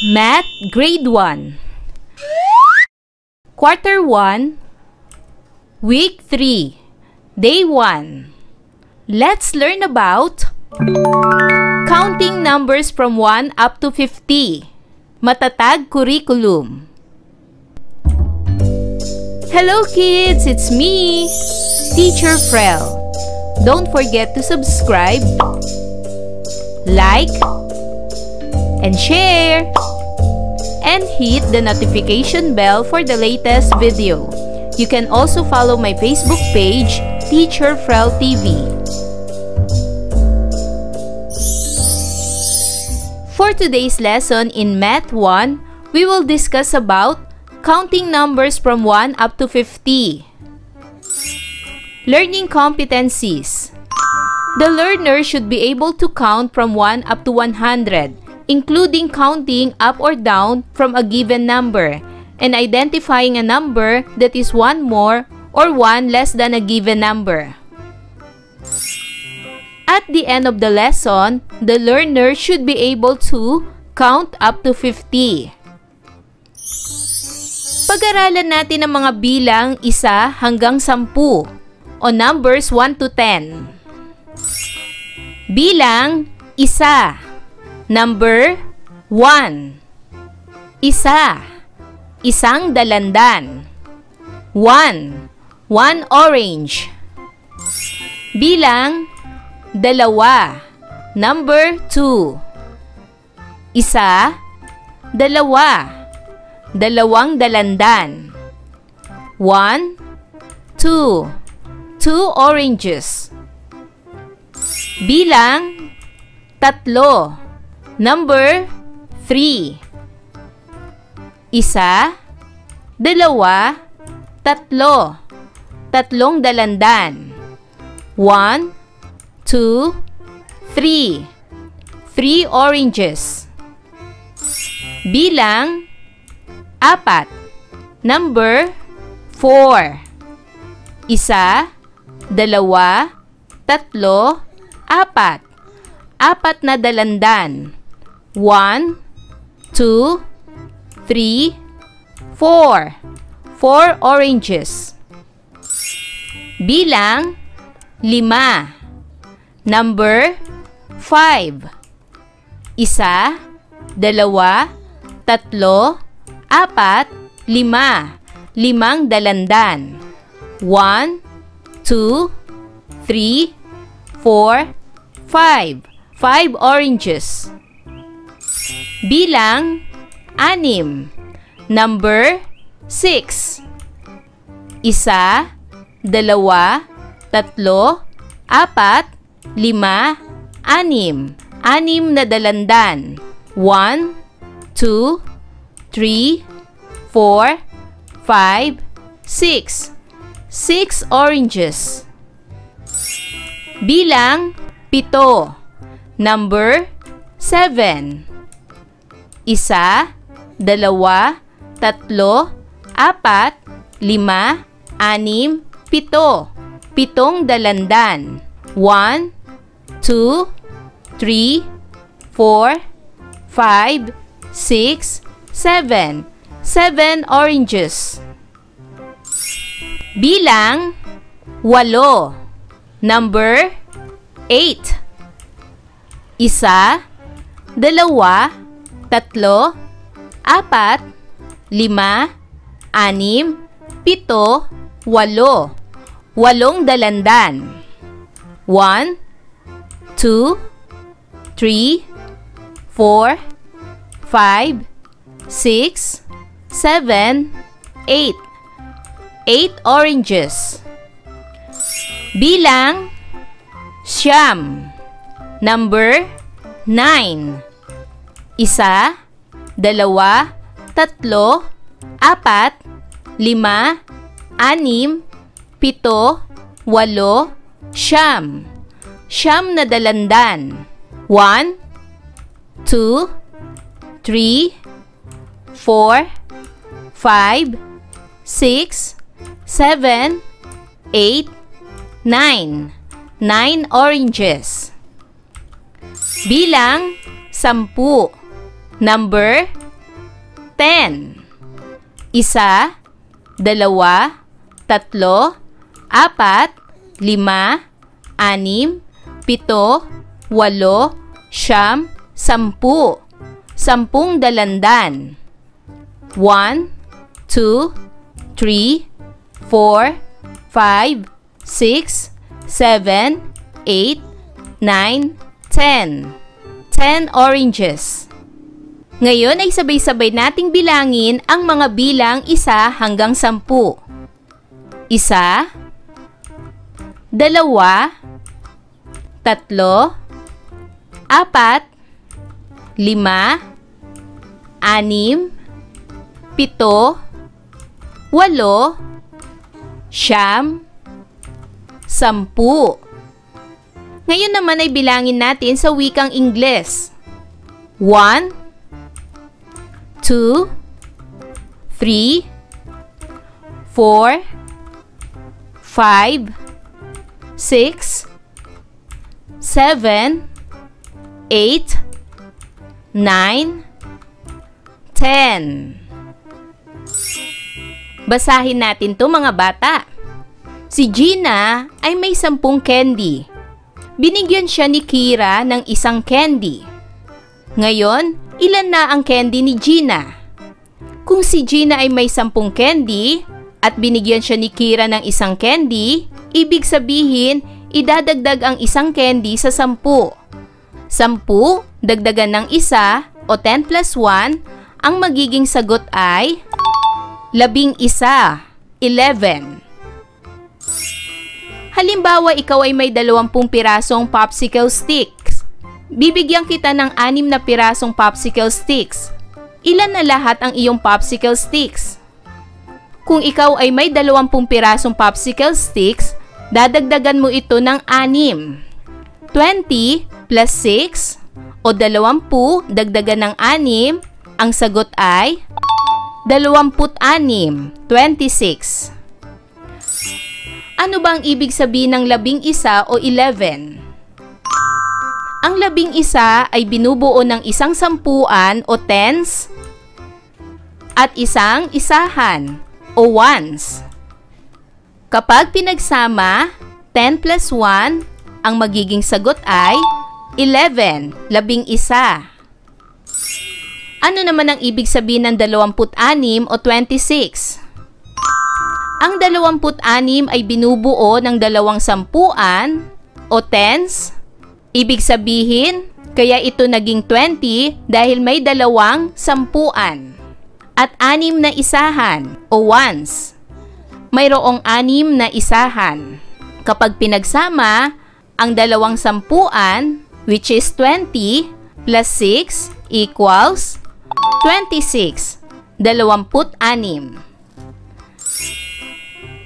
Math Grade 1 Quarter 1 Week 3 Day 1 Let's learn about counting numbers from 1 up to 50. Matatag Curriculum. Hello kids, it's me, Teacher Frel. Don't forget to subscribe, like, and share, and hit the notification bell for the latest video. You can also follow my Facebook page, Teacher Frel TV. For today's lesson in Math 1, we will discuss about counting numbers from 1 up to 50. Learning competencies. The learner should be able to count from 1 up to 100, including counting up or down from a given number, and identifying a number that is one more or one less than a given number. At the end of the lesson, the learner should be able to count up to 50. Pag-aralan natin ang mga bilang 1 hanggang 10 o numbers 1 to 10. Bilang 1. Number 1. Isang dalandan. 1 orange. Bilang 2. Number 2. Dalawang dalandan. 1 2 oranges. Bilang 3. Number 3. 1 2 3 dalandan. 1 2 3 oranges. Bilang 4. Number 4. 1 2 3 4 na dalandan. 1 2 3 4 oranges. Bilang 5. Number 5. 1 2 3 4 5 dalandan. 1 2 3 4 5 oranges. Bilang 6. Number 6. 1 2 3 4 5 6 na dalandan. 1 2 3 4 5 6 oranges. Bilang 7. Number 7. 1 2 3 4 5 7 dalandan. 1 2 3 4 5 6 7 oranges. Bilang 8. Number 8. 1 2 3 4 5 6 7 8 dalandan. 1 2 3 4 5 6 7 8 oranges. Bilang 9. Number 9. 1 2 3 4 5 6 7 8 na dalandan. 1 2 3 4 5 6 7 8 9 oranges. Bilang 10. Number 10. 1, 2, 3, 4, 5, 6, 7, 8, 9, 10. 10 dalandan. 1, 2, 3, 4, 5, 6, 7, 8, 9, 10. 10 oranges. Ngayon ay sabay-sabay nating bilangin ang mga bilang 1 hanggang 10. 1, 2, 3, 4, 5, 6, 7, 8, 9, 10. 10. Ngayon naman ay bilangin natin sa wikang Ingles. 1, 2, 3, 4, 5, 6, 7, 8, 9, 10. Basahin natin to mga bata. Si Gina ay may 10 candy. Binigyan siya ni Kira ng 1 candy. Ngayon, ilan na ang candy ni Gina? Kung si Gina ay may 10 candy at binigyan siya ni Kira ng 1 candy, ibig sabihin, idadagdag ang 1 candy sa 10. 10 dagdagan ng 1 o 10 plus 1, ang magiging sagot ay 11, 11. Halimbawa, ikaw ay may 20 pirasong popsicle sticks. Bibigyan kita ng 6 na pirasong popsicle sticks. Ilan na lahat ang iyong popsicle sticks? Kung ikaw ay may 20 pirasong popsicle sticks, dadagdagan mo ito ng 6. 20 plus 6 o 20 dagdagan ng 6, ang sagot ay 26, 26. Ano ba ang ibig sabihin ng 11 o 11? Ang 11 ay binubuo ng 1 sampuan o tens at 1 isahan o ones. Kapag pinagsama, 10 plus 1, ang magiging sagot ay 11, 11. Ano naman ang ibig sabihin ng 26 o 26? Ang 26 ay binubuo ng 2 sampuan o tens. Ibig sabihin, kaya ito naging 20 dahil may 2 sampuan at 6 na isahan o ones. Mayroong 6 na isahan. Kapag pinagsama, ang 2 sampuan, which is 20 plus 6 equals 26, 26.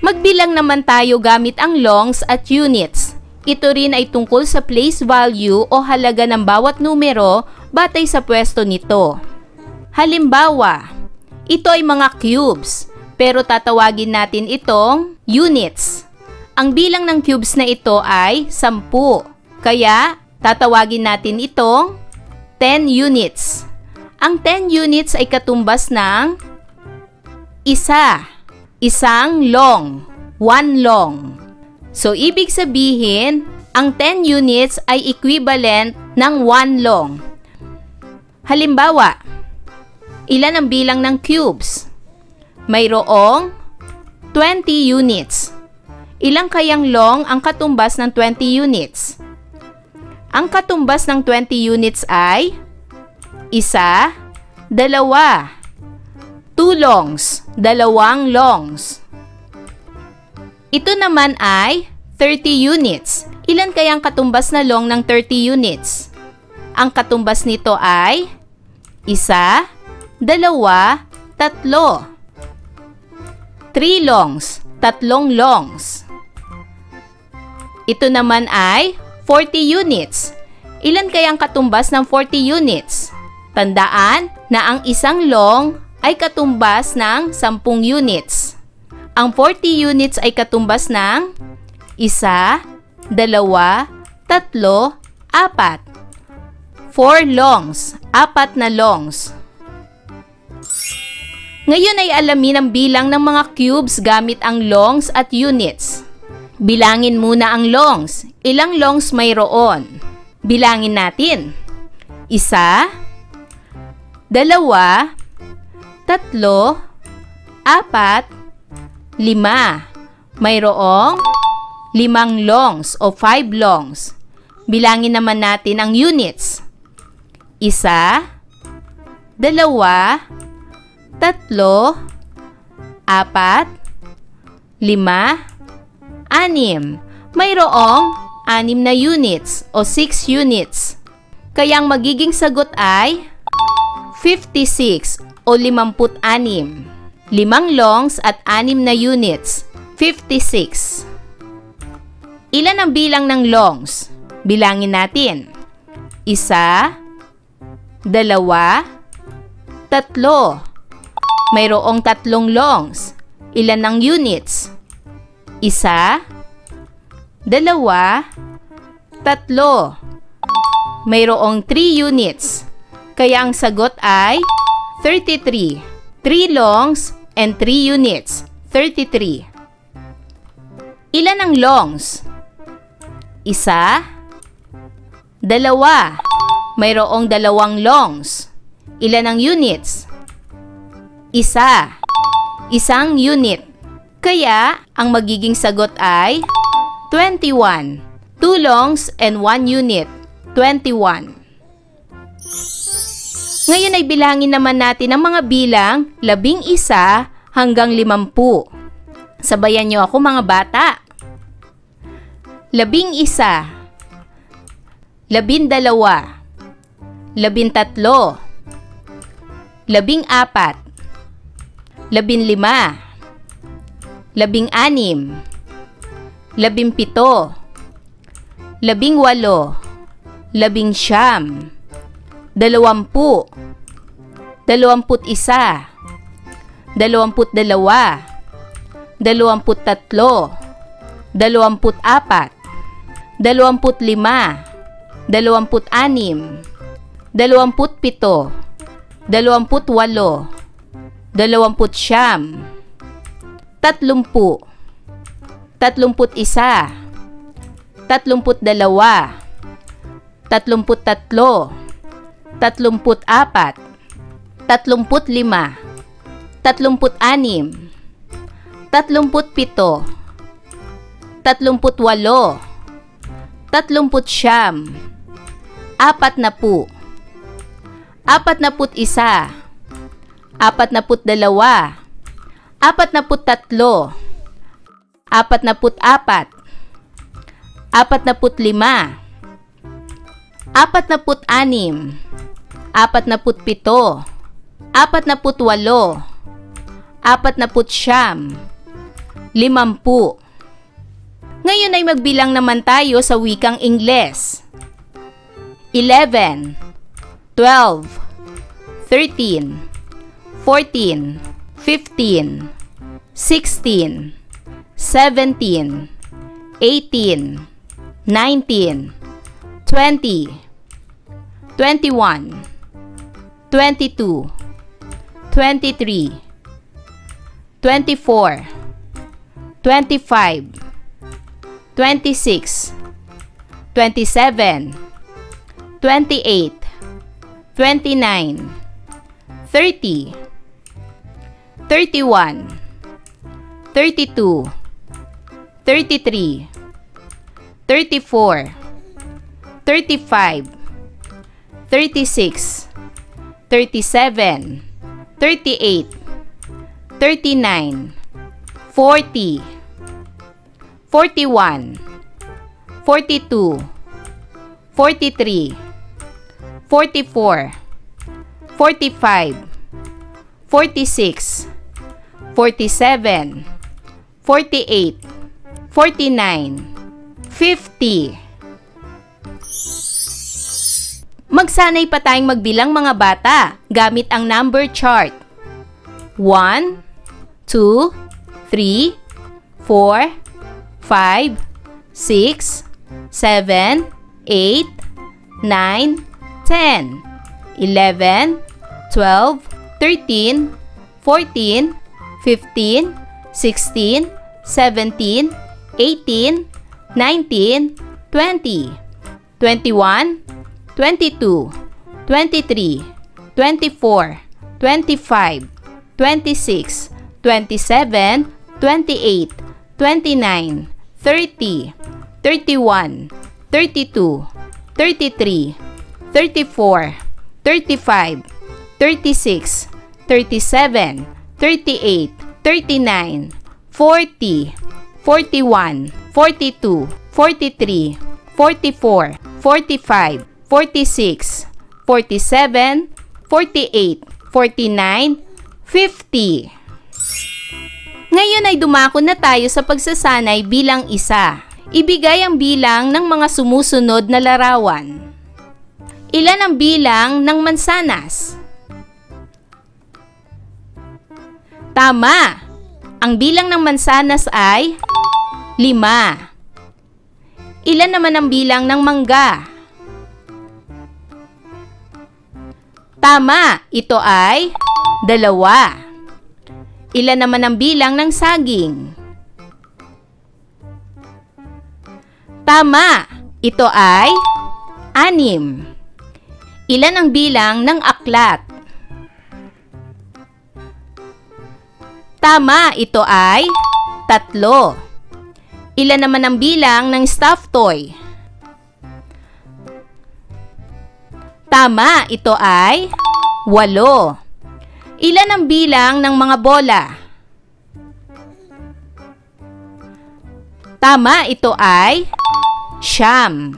Magbilang naman tayo gamit ang longs at units. Ito rin ay tungkol sa place value o halaga ng bawat numero batay sa pwesto nito. Halimbawa, ito ay mga cubes, pero tatawagin natin itong units. Ang bilang ng cubes na ito ay 10, kaya tatawagin natin itong 10 units. Ang 10 units ay katumbas ng isang long, 1 long. So, ibig sabihin, ang 10 units ay equivalent ng 1 long. Halimbawa, ilan ang bilang ng cubes? Mayroong 20 units. Ilang kayang long ang katumbas ng 20 units? Ang katumbas ng 20 units ay 1, 2. 2 longs, 2 longs. Ito naman ay 30 units. Ilan kayang katumbas na long ng 30 units? Ang katumbas nito ay 1, 2, 3. 3 longs, 3 longs. Ito naman ay 40 units. Ilan kayang katumbas ng 40 units? Tandaan na ang isang long ay katumbas ng 10 units. Ang 40 units ay katumbas ng 1, 2, 3, 4. 4 longs, 4 na longs. Ngayon ay alamin ang bilang ng mga cubes gamit ang longs at units. Bilangin muna ang longs. Ilang longs mayroon? Bilangin natin. 1, 2, 3, 4, 5. Mayroong 5 longs o 5 longs. Bilangin naman natin ang units. 1, 2, 3, 4, 5, 6. Mayroong 6 na units o 6 units. Kaya ang magiging sagot ay 56 o 56. 5 longs at 6 na units, 56. Ilan ang bilang ng longs? Bilangin natin. 1, 2, 3. Mayroong 3 longs. Ilan ang units? 1, 2, 3. Mayroong 3 units. Kaya ang sagot ay 33. 3 longs and 3 units, 33. Ilan ang longs? 1, 2. Mayroong 2 longs. Ilan ang units? 1. 1 unit. Kaya, ang magiging sagot ay 21. 2 longs and 1 unit, 21. Ngayon ay bilangin naman natin ang mga bilang 11 hanggang 50. Sabayan niyo ako mga bata. 11, 12, 13, 14, 15, 16, 17, 18, 19, 20, 21, 22, 23, 24, 25, 26, 27, 28, 50. Ngayon ay magbilang naman tayo sa wikang Ingles. 11, 12, 13, 14, 15, 16, 17, 18, 19, 20, 21, 22, 23, 24, 25, 26, 27, 28, 29, 30, 31, 32, 33, 34, 35, 36, 37, 38, 39, 40, 41, 42, 43, 44, 45, 46, 47, 48, 49, 50. Magsanay pa tayong magbilang mga bata gamit ang number chart. 1, 2, 3, 4, 5, 6, 7, 8, 9, 10, 11, 12, 13, 14, 15, 16, 17, 18, 19, 20, 21, 22, 23, 24, 25, 26, 27, 28, 29, 30, 31, 32, 33, 34, 35, 36, 37, 38, 39, 40, 41, 42, 43, 44, 45, 46, 47, 48, 49, 50. Ngayon ay dumako na tayo sa pagsasanay bilang isa. Ibigay ang bilang ng mga sumusunod na larawan. Ilan ang bilang ng mansanas? Tama! Ang bilang ng mansanas ay 5. Ilan naman ang bilang ng mangga? Tama! Ito ay 2. Ilan naman ang bilang ng saging? Tama! Ito ay 6. Ilan ang bilang ng aklat? Tama! Ito ay 3. Ilan naman ang bilang ng stuffed toy? Tama! Ito ay 8. Ilan ang bilang ng mga bola? Tama! Ito ay 9.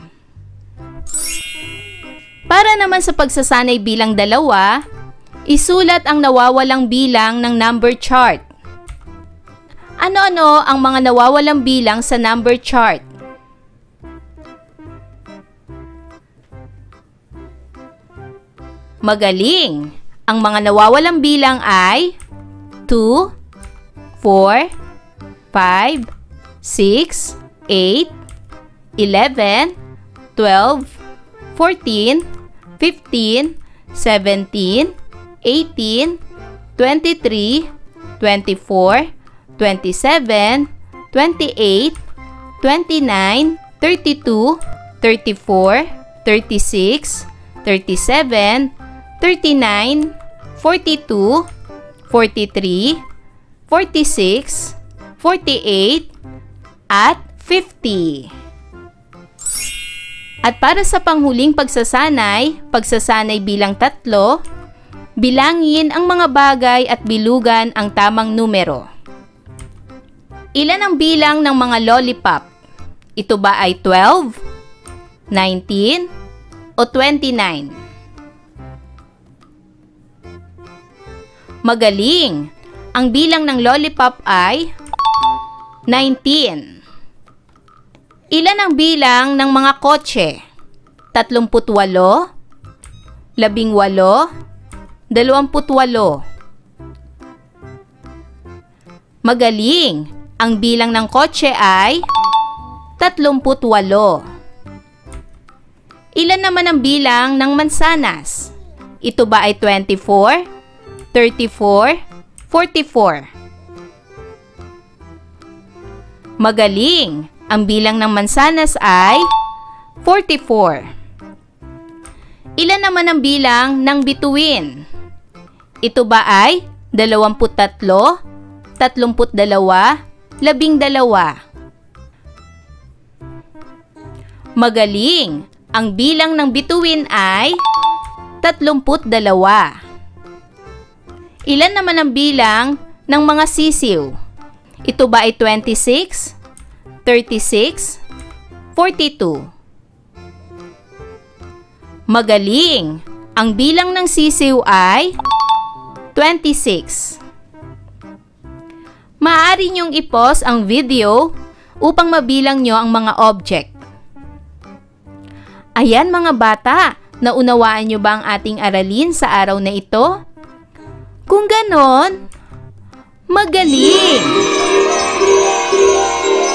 Para naman sa pagsasanay bilang 2, isulat ang nawawalang bilang ng number chart. Ano-ano ang mga nawawalang bilang sa number chart? Magaling! Ang mga nawawalang bilang ay 2, 4, 5, 6, 8, 11, 12, 14, 15, 17, 18, 23, 24, 27, 28, 29, 32, 34, 36, 37, 39, 42, 43, 46, 48, at 50. At para sa panghuling pagsasanay bilang 3, bilangin ang mga bagay at bilugan ang tamang numero. Ilan ang bilang ng mga lollipop? Ito ba ay 12, 19, o 29? Magaling! Ang bilang ng lollipop ay 19. Ilan ang bilang ng mga kotse? 38, 18, 28. Magaling! Ang bilang ng kotse ay 38. Ilan naman ang bilang ng mansanas? Ito ba ay 24, 34, 44? Magaling! Ang bilang ng mansanas ay 44. Ilan naman ang bilang ng bituin? Ito ba ay 23, 32, 12? Magaling! Ang bilang ng bituin ay 32. Ilan naman ang bilang ng mga sisiw? Ito ba ay 26, 36, 42? Magaling! Ang bilang ng sisiw ay 26. Maaari niyong i-pause ang video upang mabilang niyo ang mga object. Ayan mga bata, naunawaan niyo ba ang ating aralin sa araw na ito? Kung ganon, magaling!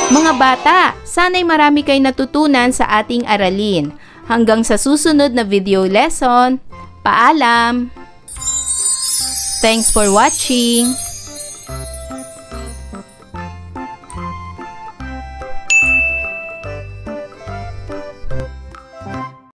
Mga bata, sana'y marami kayo natutunan sa ating aralin. Hanggang sa susunod na video lesson, paalam! Thanks for watching!